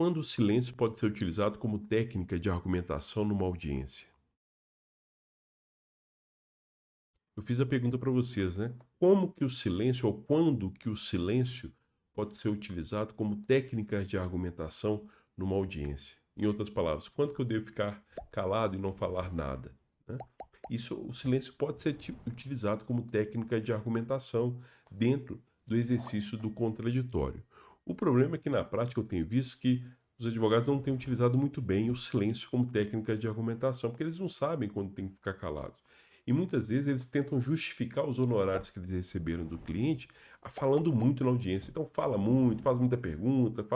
Quando o silêncio pode ser utilizado como técnica de argumentação numa audiência? Eu fiz a pergunta para vocês, né? Como que o silêncio ou quando que o silêncio pode ser utilizado como técnica de argumentação numa audiência? Em outras palavras, quando que eu devo ficar calado e não falar nada, né? Isso, o silêncio pode ser utilizado como técnica de argumentação dentro do exercício do contraditório. O problema é que na prática eu tenho visto que os advogados não têm utilizado muito bem o silêncio como técnica de argumentação, porque eles não sabem quando tem que ficar calados. E muitas vezes eles tentam justificar os honorários que eles receberam do cliente falando muito na audiência. Então fala muito, faz muita pergunta,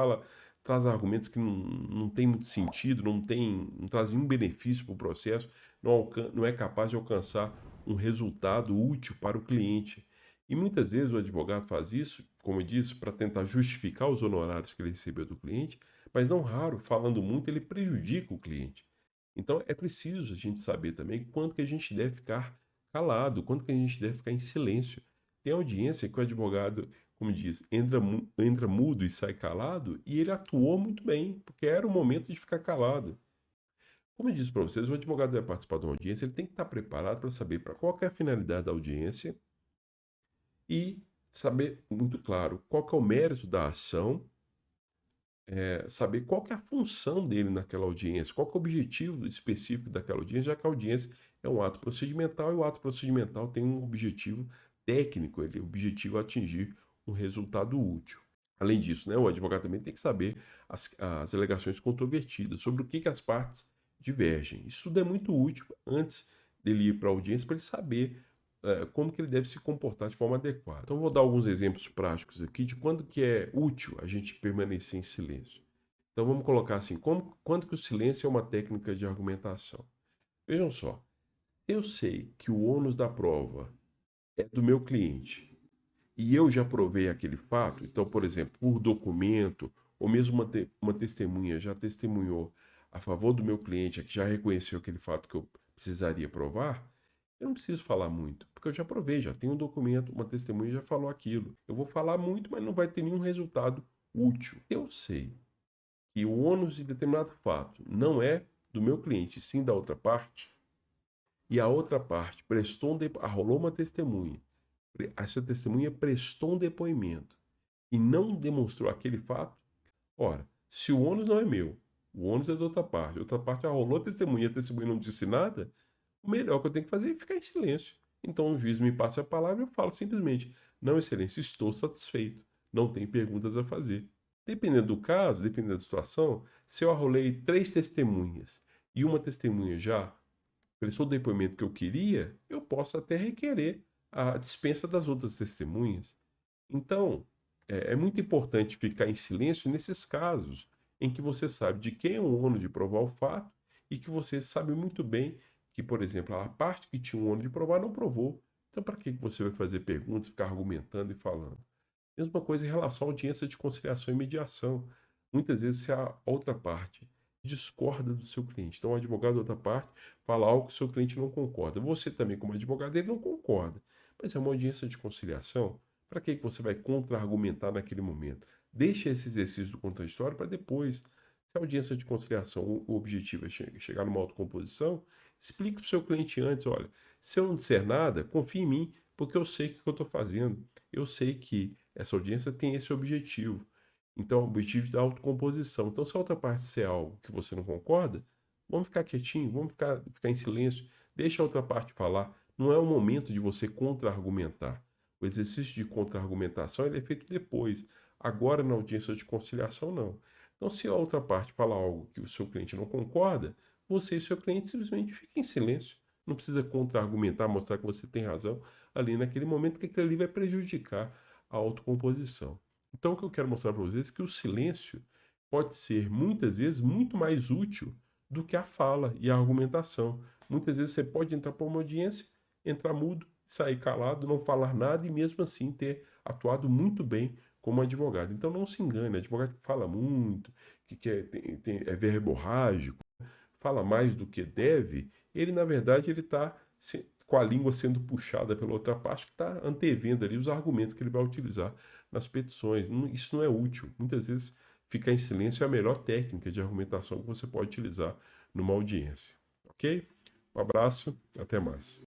traz argumentos que não tem muito sentido, não traz nenhum benefício para o processo, não é capaz de alcançar um resultado útil para o cliente. E muitas vezes o advogado faz isso, como eu disse, para tentar justificar os honorários que ele recebeu do cliente, mas não raro, falando muito, ele prejudica o cliente. Então é preciso a gente saber também quando que a gente deve ficar calado, quando que a gente deve ficar em silêncio. Tem audiência que o advogado, como diz, entra mudo e sai calado, e ele atuou muito bem, porque era o momento de ficar calado. Como eu disse para vocês, o advogado vai participar de uma audiência, ele tem que estar preparado para saber para qual que é a finalidade da audiência e saber muito claro qual que é o mérito da ação, saber qual que é a função dele naquela audiência, qual que é o objetivo específico daquela audiência, já que a audiência é um ato procedimental e o ato procedimental tem um objetivo técnico, ele objetivo atingir um resultado útil. Além disso, né, o advogado também tem que saber as alegações controvertidas, sobre o que as partes divergem. Isso tudo é muito útil antes dele ir para a audiência, para ele saber como que ele deve se comportar de forma adequada. Então, vou dar alguns exemplos práticos aqui de quando que é útil a gente permanecer em silêncio. Então, vamos colocar assim, quando que o silêncio é uma técnica de argumentação? Vejam só, eu sei que o ônus da prova é do meu cliente e eu já provei aquele fato, então, por exemplo, por documento, ou mesmo uma testemunha já testemunhou a favor do meu cliente, que já reconheceu aquele fato que eu precisaria provar, eu não preciso falar muito, porque eu já provei, já tenho um documento, uma testemunha já falou aquilo. Eu vou falar muito, mas não vai ter nenhum resultado útil. Eu sei que o ônus de determinado fato não é do meu cliente, sim da outra parte, e a outra parte arrolou uma testemunha, essa testemunha prestou um depoimento e não demonstrou aquele fato, ora, se o ônus não é meu, o ônus é da outra parte arrolou a testemunha não disse nada, o melhor que eu tenho que fazer é ficar em silêncio. Então o juiz me passa a palavra e eu falo simplesmente: Não, excelência, estou satisfeito. Não tem perguntas a fazer. Dependendo do caso, dependendo da situação, se eu arrolei 3 testemunhas e uma testemunha já prestou o depoimento que eu queria, eu posso até requerer a dispensa das outras testemunhas. Então, é muito importante ficar em silêncio nesses casos em que você sabe de quem é o ônus de provar o fato e que você sabe muito bem que, por exemplo, a parte que tinha o ônus de provar não provou. Então, para que você vai fazer perguntas, ficar argumentando e falando? Mesma coisa em relação à audiência de conciliação e mediação. Muitas vezes, se a outra parte discorda do seu cliente, então o advogado da outra parte fala algo que o seu cliente não concorda. Você também, como advogado, ele não concorda. Mas é uma audiência de conciliação. Para que você vai contra-argumentar naquele momento? Deixe esse exercício do contraditório para depois. Se a audiência de conciliação, o objetivo é chegar numa autocomposição, explique para o seu cliente antes, olha, se eu não disser nada, confie em mim, porque eu sei o que eu estou fazendo. Eu sei que essa audiência tem esse objetivo. Então, o objetivo da autocomposição. Então, se a outra parte disser algo que você não concorda, vamos ficar quietinho, vamos ficar em silêncio, deixa a outra parte falar. Não é o momento de você contra-argumentar. O exercício de contra-argumentação ele é feito depois. Agora, na audiência de conciliação, não. Então, se a outra parte fala algo que o seu cliente não concorda, você e seu cliente simplesmente fiquem em silêncio. Não precisa contra-argumentar, mostrar que você tem razão ali naquele momento, que aquilo ali vai prejudicar a autocomposição. Então, o que eu quero mostrar para vocês é que o silêncio pode ser, muitas vezes, muito mais útil do que a fala e a argumentação. Muitas vezes você pode entrar para uma audiência, entrar mudo, sair calado, não falar nada e mesmo assim ter atuado muito bem como advogado. Então não se engane, advogado que fala muito, é verborrágico, fala mais do que deve, ele na verdade ele está com a língua sendo puxada pela outra parte que está antevendo ali os argumentos que ele vai utilizar nas petições. Isso não é útil. Muitas vezes ficar em silêncio é a melhor técnica de argumentação que você pode utilizar numa audiência. Ok? Um abraço, até mais.